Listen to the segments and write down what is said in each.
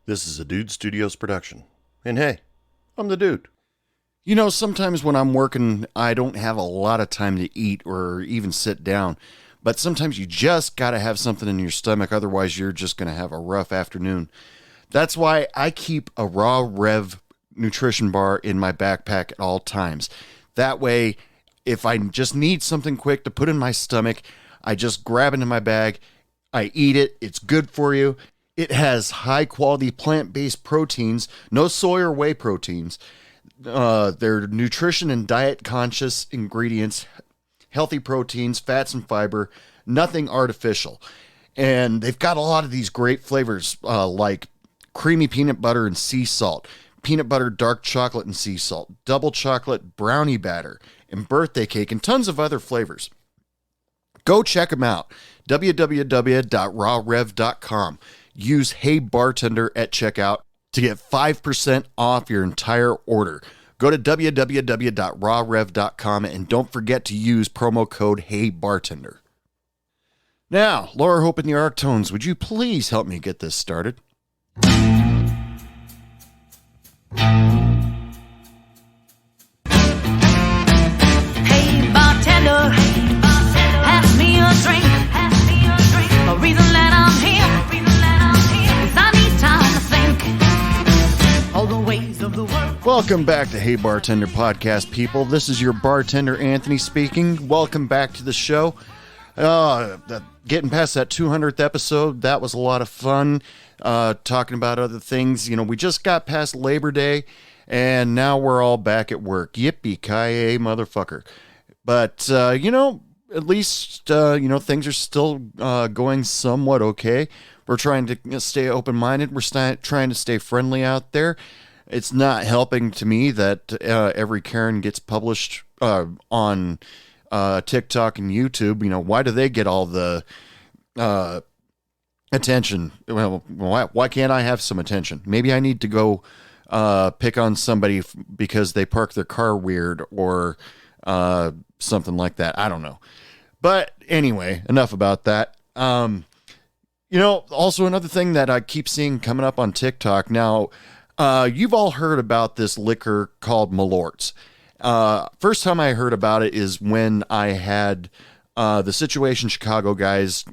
This is a Dude Studios production. And hey, I'm the dude. You know, sometimes when I'm working, I don't have a lot of time to eat or even sit down. But sometimes you just got to have something in your stomach, otherwise, you're just going to have a rough afternoon. That's why I keep a Raw Rev nutrition bar in my backpack at all times. That way, if I just need something quick to put in my stomach, I just grab it in my bag, I eat it, it's good for you. It has high quality plant based proteins, no soy or whey proteins. They're nutrition and diet conscious ingredients, healthy proteins, fats, and fiber, nothing artificial. And they've got a lot of these great flavors like creamy peanut butter and sea salt, peanut butter dark chocolate and sea salt, double chocolate brownie batter, and birthday cake, and tons of other flavors. Go check them out. www.rawrev.com. Use Hey Bartender at checkout to get 5% off your entire order. Go to www.rawrev.com and don't forget to use promo code Hey Bartender. Now, Laura Hope in the Arctones, would you please help me get this started? Hey bartender, pass me a drink. A reason that I'm here is I need time to think. All the ways of the world. Welcome back to Hey Bartender Podcast, people. This is your bartender, Anthony, speaking. Welcome back to the show. Getting past that 200th episode, that was a lot of fun. Talking about other things. You know, we just got past Labor Day, and now we're all back at work. Yippee-ki-yay, motherfucker. But, at least, things are still going somewhat okay. We're trying to stay open-minded. We're trying to stay friendly out there. It's not helping to me that every Karen gets published on TikTok and YouTube. You know, why do they get all the attention? Well, why can't I have some attention? Maybe I need to go pick on somebody because they park their car weird or something like that. I don't know. But anyway, enough about that. Also another thing that I keep seeing coming up on TikTok now, you've all heard about this liquor called Malort's. First time I heard about it is when I had the Situation Chicago guys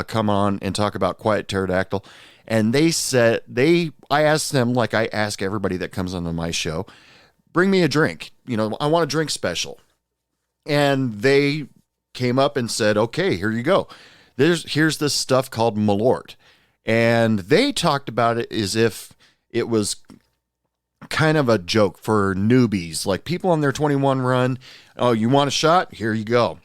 come on and talk about Quiet Pterodactyl. And they said, I asked them, like I ask everybody that comes onto my show, bring me a drink. You know, I want a drink special. And they came up and said, okay, here you go. Here's this stuff called Malort. And they talked about it as if it was kind of a joke for newbies, like people on their 21 run. Oh, you want a shot? Here you go.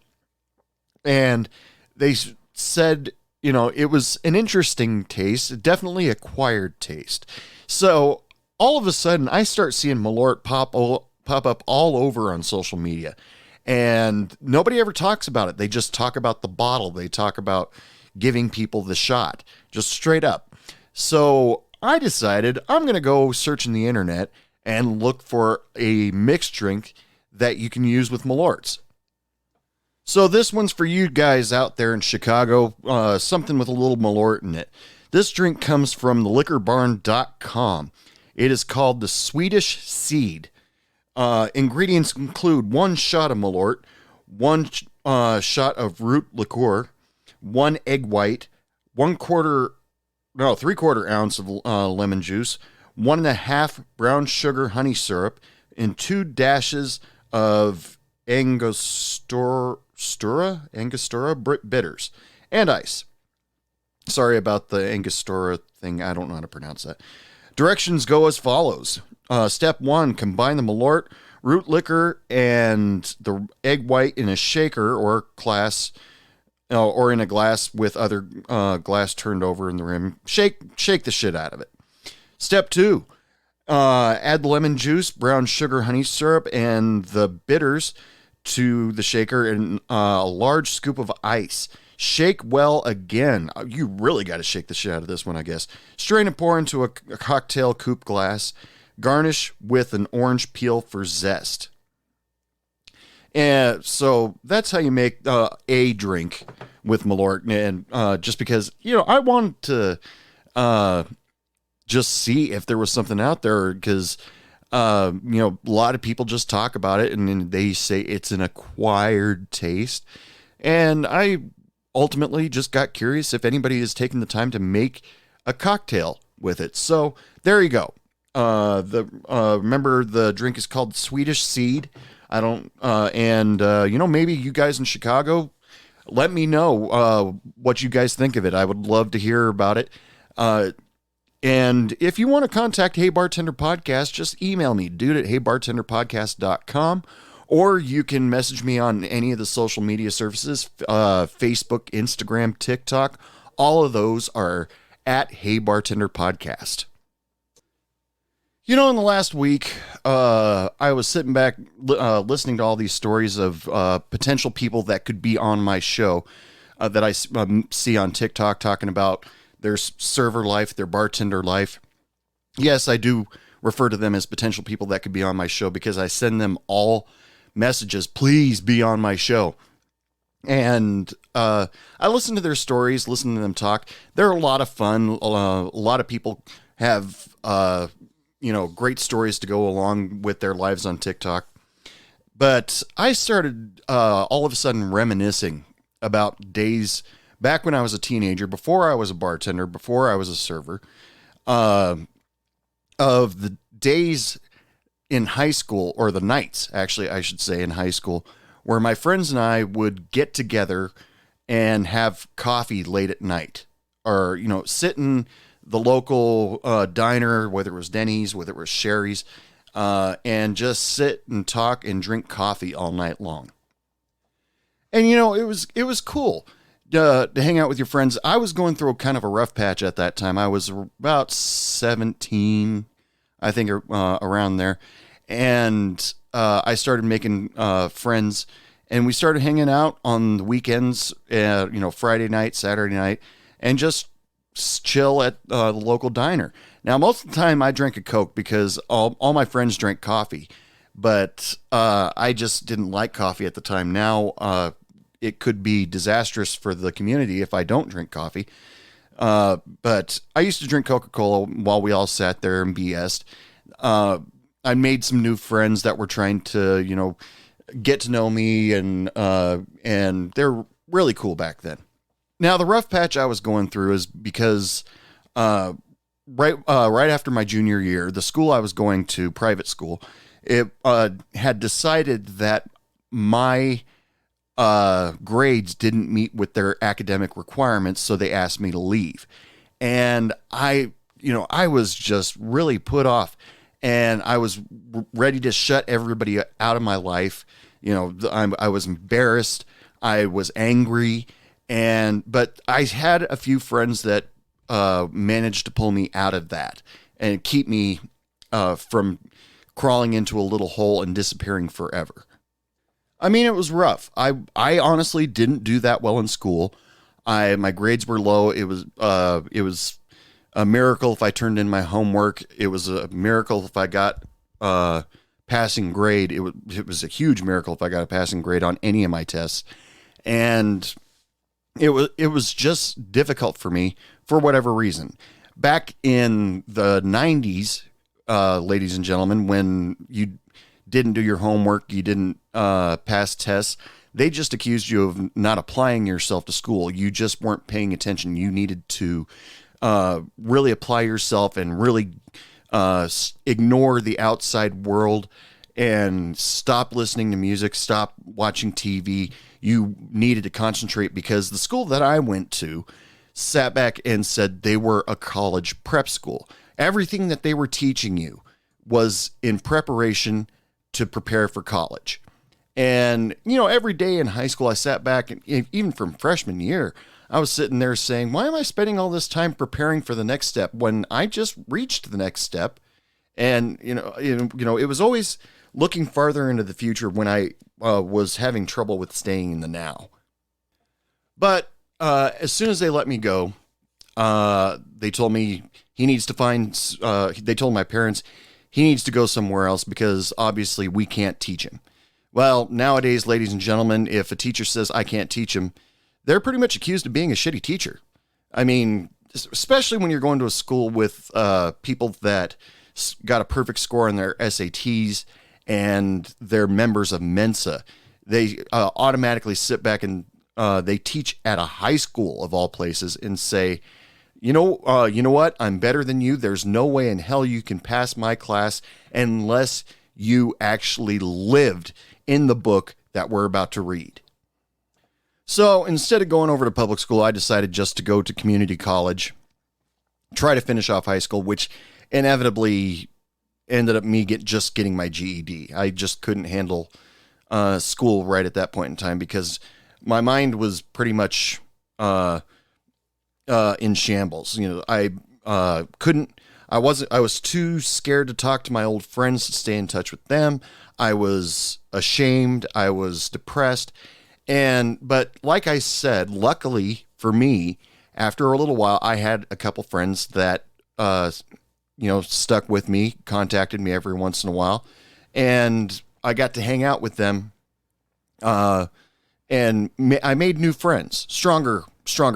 And they said, it was an interesting taste, definitely acquired taste. So all of a sudden, I start seeing Malort pop up all over on social media. And nobody ever talks about it. They just talk about the bottle. They talk about giving people the shot, just straight up. So I decided I'm going to go search in the internet and look for a mixed drink that you can use with Malort's. So this one's for you guys out there in Chicago, something with a little Malort in it. This drink comes from theliquorbarn.com. It is called the Swedish Seed. Ingredients include 1 shot of Malort, 1 shot of root liqueur, 1 egg white, 3/4 ounce of lemon juice, 1.5 brown sugar honey syrup, and 2 dashes of Angostura bitters, and ice. Sorry about the Angostura thing. I don't know how to pronounce that. Directions go as follows. Step 1, combine the Malort, root liquor, and the egg white in a shaker or glass, or in a glass with other glass turned over in the rim. Shake the shit out of it. Step 2, add lemon juice, brown sugar, honey syrup, and the bitters to the shaker and a large scoop of ice. Shake well again. You really got to shake the shit out of this one, I guess. Strain and pour into a cocktail coupe glass. Garnish with an orange peel for zest. And so that's how you make a drink with Malort. And just because, I wanted to just see if there was something out there, because a lot of people just talk about it and then they say it's an acquired taste. And I ultimately just got curious if anybody has taken the time to make a cocktail with it. So there you go. Remember, the drink is called Swedish Seed. Maybe you guys in Chicago, let me know what you guys think of it. I would love to hear about it. And if you want to contact Hey Bartender Podcast, just email me, dude@heybartenderpodcast.com, or you can message me on any of the social media services, Facebook, Instagram, TikTok. All of those are at Hey Bartender Podcast. In the last week, I was sitting back listening to all these stories of potential people that could be on my show that I see on TikTok talking about their server life, their bartender life. Yes, I do refer to them as potential people that could be on my show because I send them all messages, please be on my show. And I listen to their stories, listen to them talk. They're a lot of fun. A lot of people have great stories to go along with their lives on TikTok. But I started all of a sudden reminiscing about days back when I was a teenager, before I was a bartender, before I was a server, of the days in high school, or the nights, actually, I should say, in high school, where my friends and I would get together and have coffee late at night, or, sit in the local diner, whether it was Denny's, whether it was Sherry's, and just sit and talk and drink coffee all night long. And, it was cool to hang out with your friends. I was going through kind of a rough patch at that time. I was about 17, I think, around there. And I started making friends, and we started hanging out on the weekends, Friday night, Saturday night, and just chill at the local diner. Now, most of the time I drank a Coke because all my friends drank coffee, but I just didn't like coffee at the time. Now, it could be disastrous for the community if I don't drink coffee. But I used to drink Coca-Cola while we all sat there and BS'd. I made some new friends that were trying to, get to know me, and they're really cool back then. Now, the rough patch I was going through is because right after my junior year, the school I was going to, private school, it had decided that my grades didn't meet with their academic requirements, so they asked me to leave. And I was just really put off, and I was ready to shut everybody out of my life. I was embarrassed. I was angry. But I had a few friends that managed to pull me out of that and keep me from crawling into a little hole and disappearing forever. I mean, it was rough. I honestly didn't do that well in school. My grades were low. It was a miracle if I turned in my homework. It was a miracle if I got passing grade. It was a huge miracle if I got a passing grade on any of my tests. And it was just difficult for me for whatever reason. Back in the 90s, ladies and gentlemen, when you didn't do your homework, you didn't pass tests, they just accused you of not applying yourself to school. You just weren't paying attention. You needed to really apply yourself and really ignore the outside world and stop listening to music, stop watching TV. You needed to concentrate because the school that I went to sat back and said they were a college prep school. Everything that they were teaching you was in preparation to prepare for college. And, every day in high school, I sat back, and even from freshman year, I was sitting there saying, why am I spending all this time preparing for the next step when I just reached the next step? And, it was always looking farther into the future when I was having trouble with staying in the now. But as soon as they let me go, they told me they told my parents he needs to go somewhere else because obviously we can't teach him. Well, nowadays, ladies and gentlemen, if a teacher says I can't teach him, they're pretty much accused of being a shitty teacher. I mean, especially when you're going to a school with people that got a perfect score on their SATs and they're members of Mensa. They automatically sit back and they teach at a high school of all places and say, you know what? I'm better than you. There's no way in hell you can pass my class unless you actually lived in the book that we're about to read. So instead of going over to public school, I decided just to go to community college, try to finish off high school, which inevitably ended up me just getting my GED. I just couldn't handle school right at that point in time because my mind was pretty much in shambles. I was too scared to talk to my old friends to stay in touch with them. I was ashamed. I was depressed. But like I said, luckily for me, after a little while, I had a couple friends that, stuck with me, contacted me every once in a while, and I got to hang out with them. I made new friends, stronger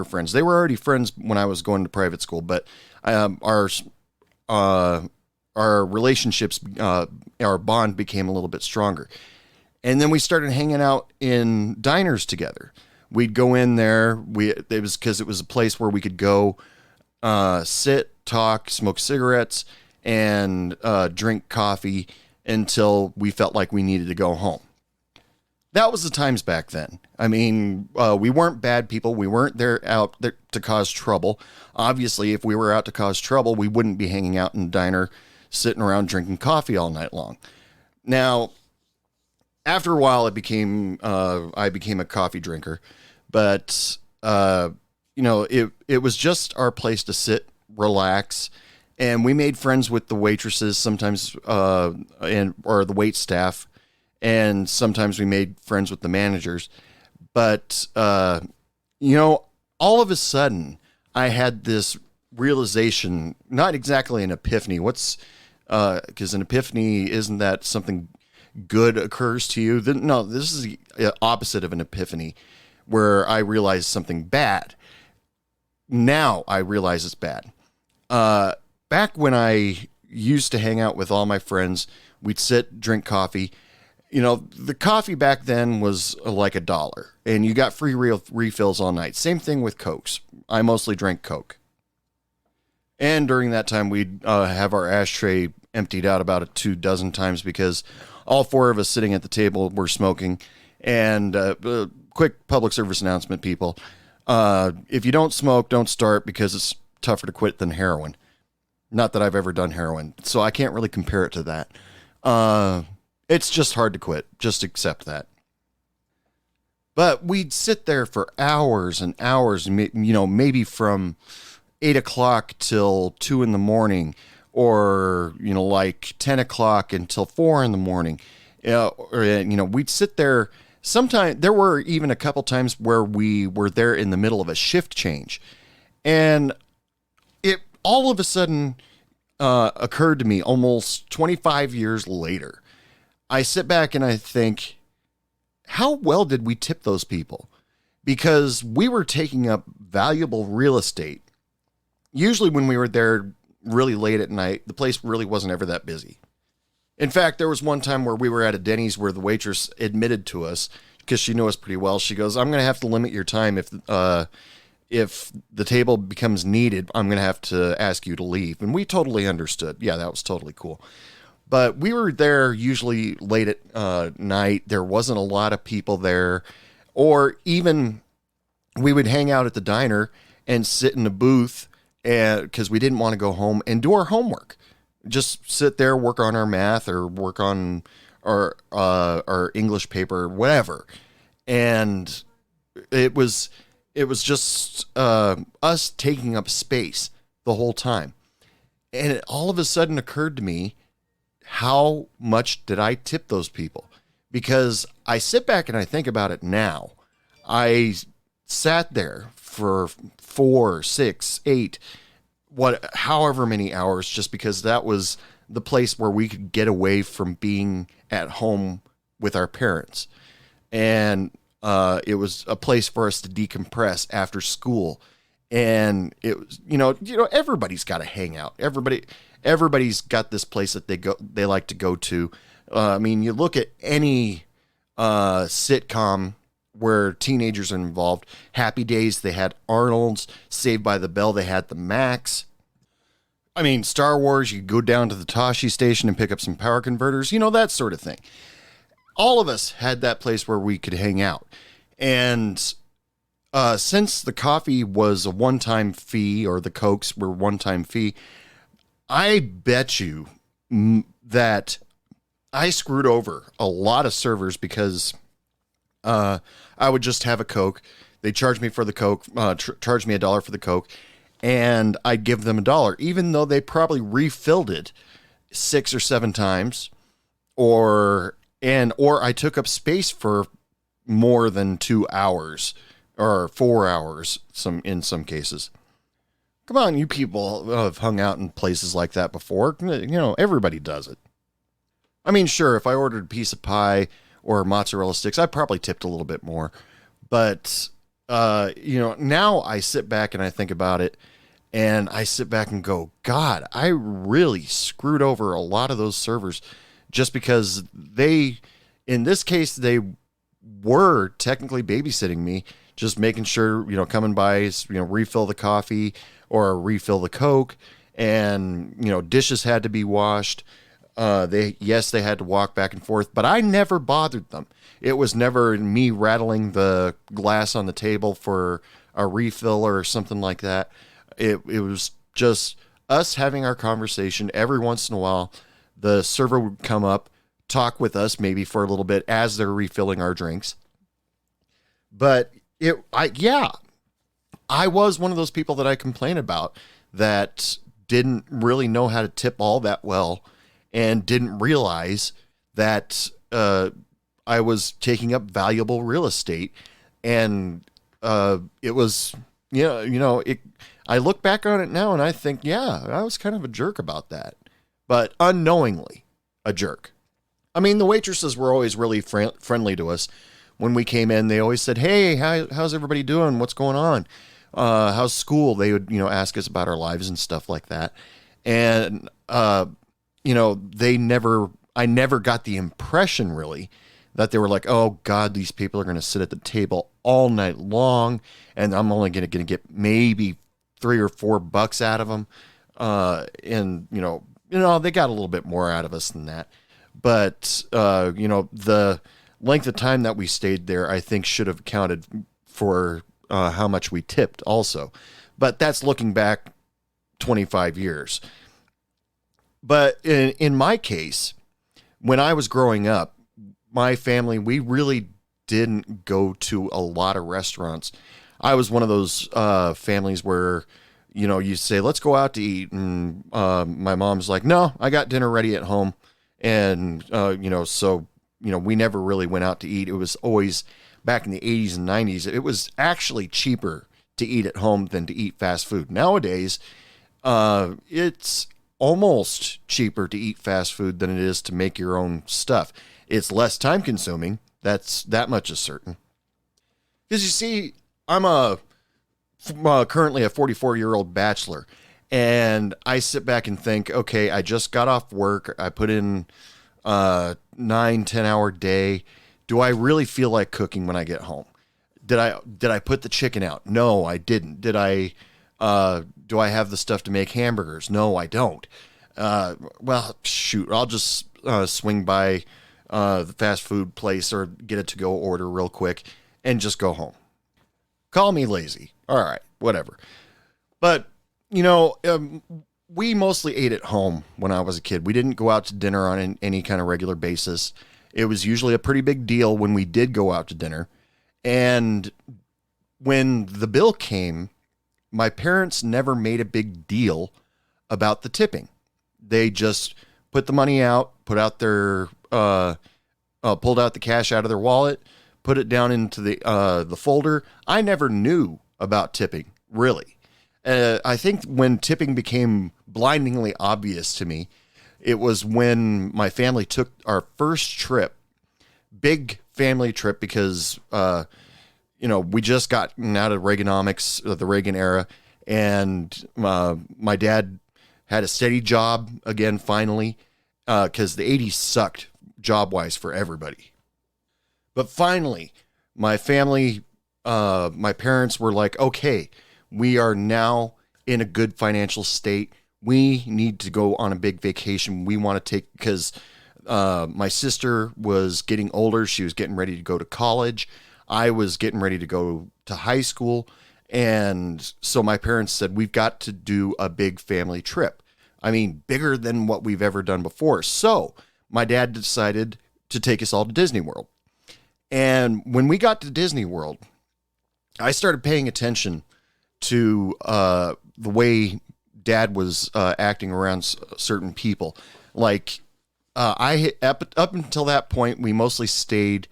friends. They were already friends when I was going to private school, but our relationships, our bond became a little bit stronger. And then we started hanging out in diners together. We'd go in there. It was because it was a place where we could go sit, talk, smoke cigarettes, and drink coffee until we felt like we needed to go home. That was the times back then. I mean, we weren't bad people. We weren't out there to cause trouble. Obviously, if we were out to cause trouble, we wouldn't be hanging out in a diner, sitting around drinking coffee all night long. Now, after a while, I became a coffee drinker, but it was just our place to sit, relax, and we made friends with the waitresses sometimes, or the wait staff, and sometimes we made friends with the managers. But all of a sudden, I had this realization, not exactly an epiphany. Because an epiphany, isn't that something good occurs to you? No, this is the opposite of an epiphany, where I realized something bad. Now I realize it's bad. Back when I used to hang out with all my friends, we'd sit, drink coffee. The coffee back then was like $1, and you got free refills all night. Same thing with Cokes. I mostly drank Coke. And during that time, we'd have our ashtray emptied out about 24 times because all four of us sitting at the table were smoking. And quick public service announcement, people. If you don't smoke, don't start, because it's tougher to quit than heroin. Not that I've ever done heroin, so I can't really compare it to that. It's just hard to quit. Just accept that. But we'd sit there for hours and hours, maybe from 8 o'clock till 2 in the morning, or, like 10 o'clock until 4 in the morning. We'd sit there. Sometimes there were even a couple times where we were there in the middle of a shift change. And it all of a sudden occurred to me almost 25 years later. I sit back and I think, how well did we tip those people? Because we were taking up valuable real estate. Usually when we were there really late at night, the place really wasn't ever that busy. In fact, there was one time where we were at a Denny's where the waitress admitted to us, because she knew us pretty well. She goes, "I'm going to have to limit your time. If the table becomes needed, I'm going to have to ask you to leave." And we totally understood. Yeah, that was totally cool. But we were there usually late at night. There wasn't a lot of people there. Or even we would hang out at the diner and sit in a booth because we didn't want to go home and do our homework. Just sit there, work on our math or work on our English paper, whatever. And it was just us taking up space the whole time. And it all of a sudden occurred to me, how much did I tip those people? Because I sit back and I think about it now. I sat there for 4, 6, 8, however many hours, just because that was the place where we could get away from being at home with our parents. And it was a place for us to decompress after school. And it was, everybody's got to hang out. Everybody's got this place that they like to go to. I mean, you look at any sitcom where teenagers are involved. Happy Days, they had Arnold's. Saved by the Bell, they had the Max. I mean, Star Wars, you go down to the Toshi station and pick up some power converters, that sort of thing. All of us had that place where we could hang out. And since the coffee was a one-time fee, or the Cokes were one-time fee, I bet you that I screwed over a lot of servers because I would just have a Coke. They charge me for the Coke, charge me $1 for the Coke, and I'd give them $1, even though they probably refilled it 6 or 7 times, or I took up space for more than 2 hours or 4 hours in some cases. Come on, you people have hung out in places like that before. Everybody does it. I mean, sure, if I ordered a piece of pie or mozzarella sticks, I probably tipped a little bit more. But, now I sit back and I think about it, and I sit back and go, God, I really screwed over a lot of those servers just because in this case, they were technically babysitting me, just making sure, coming by, refill the coffee or refill the Coke, and, dishes had to be washed. They had to walk back and forth, but I never bothered them. It was never me rattling the glass on the table for a refill or something like that. It was just us having our conversation. Every once in a while, the server would come up, talk with us maybe for a little bit as they're refilling our drinks. But I was one of those people that I complain about that didn't really know how to tip all that well, and didn't realize that I was taking up valuable real estate. And it was, I look back on it now and I think, I was kind of a jerk about that, but unknowingly a jerk. I mean, the waitresses were always really friendly to us. When we came in, they always said, hey, how's everybody doing? What's going on? How's school? They would, ask us about our lives and stuff like that. And, I never got the impression really that they were like, oh God, these people are going to sit at the table all night long, and I'm only going to get maybe $3 or $4 out of them. And they got a little bit more out of us than that. But, the length of time that we stayed there, I think should have accounted for how much we tipped also. But that's looking back 25 years. But in my case, when I was growing up, my family, we really didn't go to a lot of restaurants. I was one of those families where, you say, let's go out to eat. And my mom's like, no, I got dinner ready at home. And, we never really went out to eat. It was always back in the 80s and 90s. It was actually cheaper to eat at home than to eat fast food. Nowadays, it's almost cheaper to eat fast food than it is to make your own stuff. It's less time consuming. That much is certain. Because you see, I'm currently a 44-year-old bachelor, and I sit back and think, okay, I just got off work. I put in 9-10 hour day. Do I really feel like cooking when I get home? Did I put the chicken out? No, I didn't. Do I have the stuff to make hamburgers? No, I don't. Well, shoot, I'll just swing by the fast food place or get a to-go order real quick and just go home. Call me lazy. All right, whatever. But, we mostly ate at home when I was a kid. We didn't go out to dinner on any kind of regular basis. It was usually a pretty big deal when we did go out to dinner. And when the bill came, my parents never made a big deal about the tipping. They just put the money out, pulled out the cash out of their wallet, put it down into the folder. I never knew about tipping, really. I think when tipping became blindingly obvious to me, it was when my family took our first trip, big family trip, because we just gotten out of Reaganomics, the Reagan era, And my dad had a steady job again, finally, because the 80s sucked job-wise for everybody. But finally, my family, my parents were like, okay, we are now in a good financial state. We need to go on a big vacation. We want to take, because my sister was getting older. She was getting ready to go to college. I was getting ready to go to high school. And so my parents said, we've got to do a big family trip. I mean, bigger than what we've ever done before. So my dad decided to take us all to Disney World. And when we got to Disney World, I started paying attention to the way Dad was acting around certain people. Like, up until that point, we mostly stayed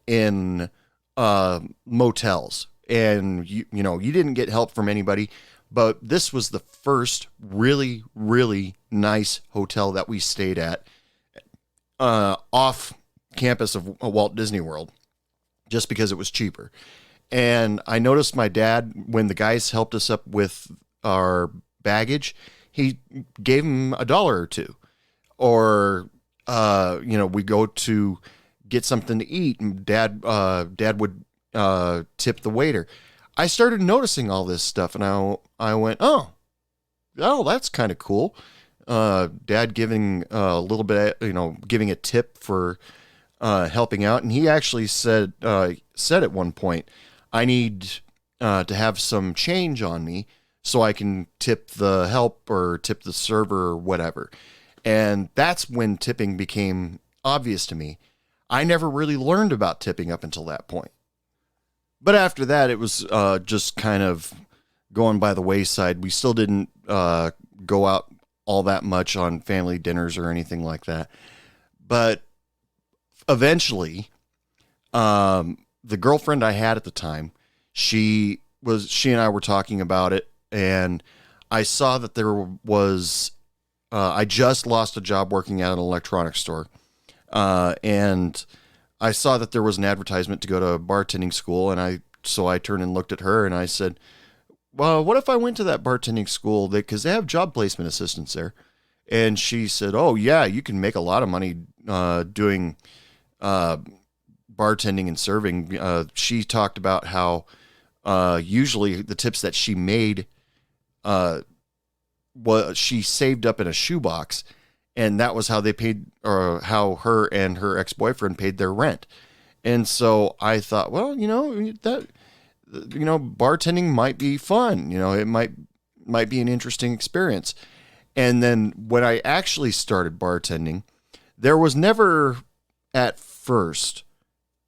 in motels, and you didn't get help from anybody. But this was the first really, really nice hotel that we stayed at off campus of Walt Disney World, just because it was cheaper. And I noticed my dad, when the guys helped us up with our baggage, he gave him $1 or $2. Or, we go to get something to eat, and dad would tip the waiter. I started noticing all this stuff, and I went, oh, that's kind of cool. Dad giving a little bit, giving a tip for helping out. And he actually said at one point, I need to have some change on me so I can tip the help or tip the server or whatever. And that's when tipping became obvious to me. I never really learned about tipping up until that point. But after that, it was just kind of going by the wayside. We still didn't go out all that much on family dinners or anything like that. But eventually, the girlfriend I had at the time, she and I were talking about it, and I saw that there was, I just lost a job working at an electronics store, and I saw that there was an advertisement to go to bartending school, and so I turned and looked at her, and I said, well, what if I went to that bartending school? Because they have job placement assistants there. And she said, oh, yeah, you can make a lot of money doing bartending and serving. She talked about how usually the tips that she made, she saved up in a shoebox, and that was how they paid, or how her and her ex-boyfriend paid their rent. And so I thought, well, bartending might be fun. It might be an interesting experience. And then when I actually started bartending, there was never at first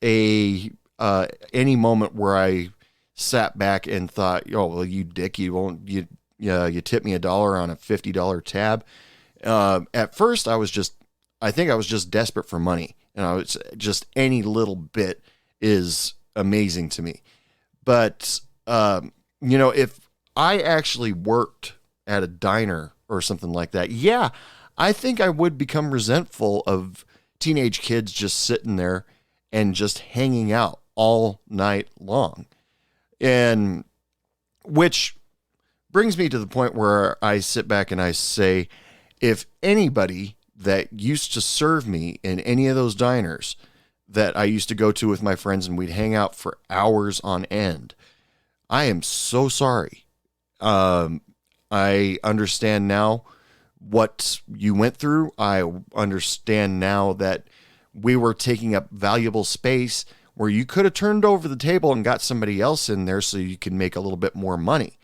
any moment where I sat back and thought, oh, well, you dick, you tip me $1 on a $50 tab. At first I think I was just desperate for money. And I was just, any little bit is amazing to me. But, if I actually worked at a diner or something like that, yeah, I think I would become resentful of teenage kids just sitting there and just hanging out all night long. And which brings me to the point where I sit back and I say, if anybody that used to serve me in any of those diners that I used to go to with my friends and we'd hang out for hours on end, I am so sorry. I understand now what you went through. I understand now that we were taking up valuable space where you could have turned over the table and got somebody else in there so you can make a little bit more money.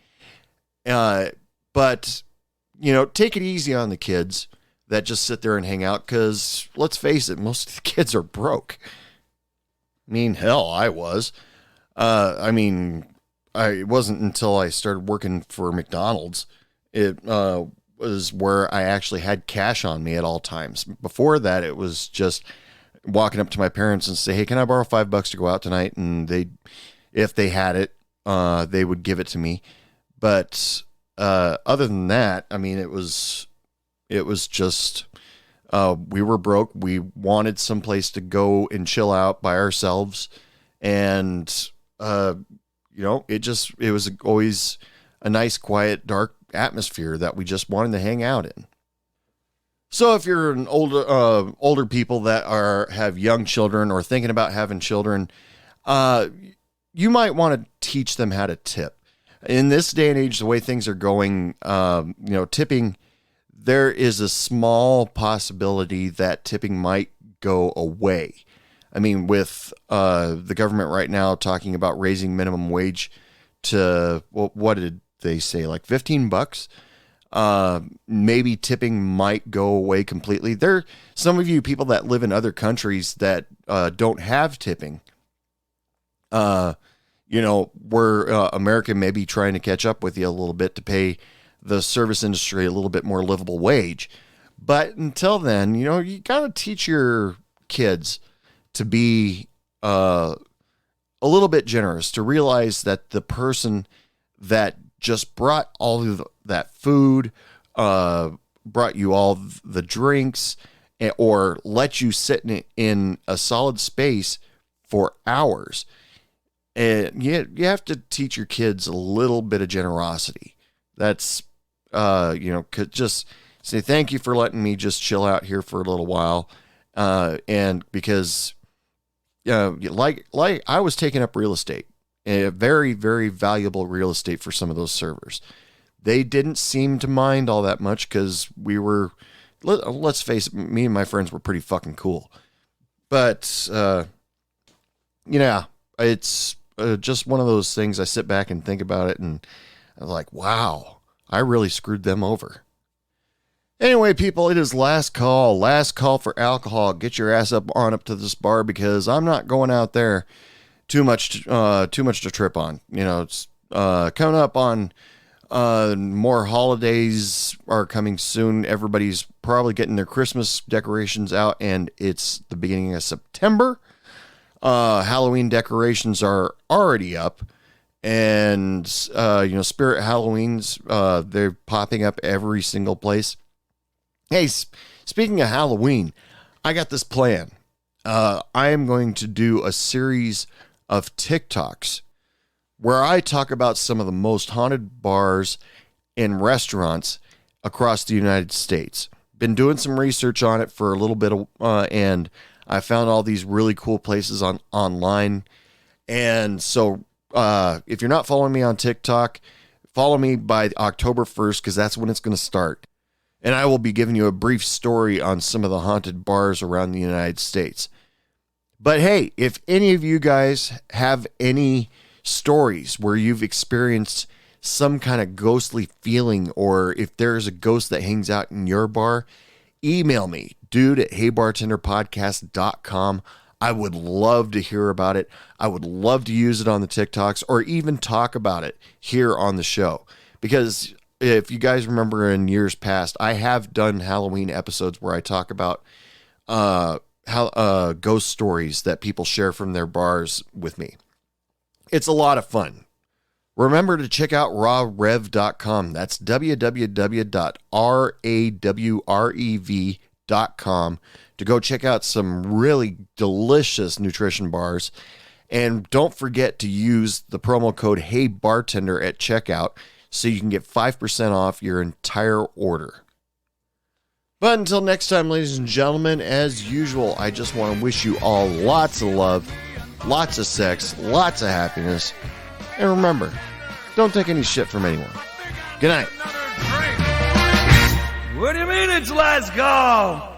But, take it easy on the kids that just sit there and hang out, because let's face it, most of the kids are broke. I mean, hell, I was. It wasn't until I started working for McDonald's, it was where I actually had cash on me at all times. Before that, it was just walking up to my parents and say, hey, can I borrow $5 to go out tonight? And if they had it, they would give it to me. But other than that, it was just, we were broke. We wanted someplace to go and chill out by ourselves. And, it was always a nice, quiet, dark atmosphere that we just wanted to hang out in. So if you're an older people that have young children or thinking about having children, you might want to teach them how to tip. In this day and age, the way things are going, tipping, there is a small possibility that tipping might go away. I mean, with the government right now talking about raising minimum wage to, what did they say, like $15? Maybe tipping might go away completely. There, some of you people that live in other countries that don't have tipping, where America may be trying to catch up with you a little bit to pay the service industry a little bit more livable wage. But until then, you got to teach your kids to be a little bit generous, to realize that the person that just brought all of that food, brought you all the drinks, or let you sit in a solid space for hours. And you have to teach your kids a little bit of generosity. That's, just say, thank you for letting me just chill out here for a little while. And because, like I was taking up real estate, a very, very valuable real estate for some of those servers. They didn't seem to mind all that much because we were, let's face it, me and my friends were pretty fucking cool. But, it's just one of those things. I sit back and think about it and I'm like, wow, I really screwed them over. Anyway, people, it is last call for alcohol. Get your ass up to this bar because I'm not going out there too much to trip on. It's coming up on more holidays are coming soon. Everybody's probably getting their Christmas decorations out, and it's the beginning of September. Halloween decorations are already up, and Spirit Halloweens, they're popping up every single place. Hey, speaking of Halloween, I got this plan. I am going to do a series of TikToks where I talk about some of the most haunted bars and restaurants across the United States. Been doing some research on it for a little bit, and I found all these really cool places online. And so if you're not following me on TikTok, follow me by October 1st because that's when it's going to start. And I will be giving you a brief story on some of the haunted bars around the United States. But hey, if any of you guys have any stories where you've experienced some kind of ghostly feeling, or if there's a ghost that hangs out in your bar, email me, dude@heybartenderpodcast.com. I would love to hear about it. I would love to use it on the TikToks or even talk about it here on the show. Because if you guys remember in years past, I have done Halloween episodes where I talk about ghost stories that people share from their bars with me. It's a lot of fun. Remember to check out rawrev.com. That's www.rawrev.com to go check out some really delicious nutrition bars. And don't forget to use the promo code HeyBartender at checkout so you can get 5% off your entire order. But until next time, ladies and gentlemen, as usual, I just want to wish you all lots of love, lots of sex, lots of happiness. And remember, don't take any shit from anyone. Good night. What do you mean it's last call?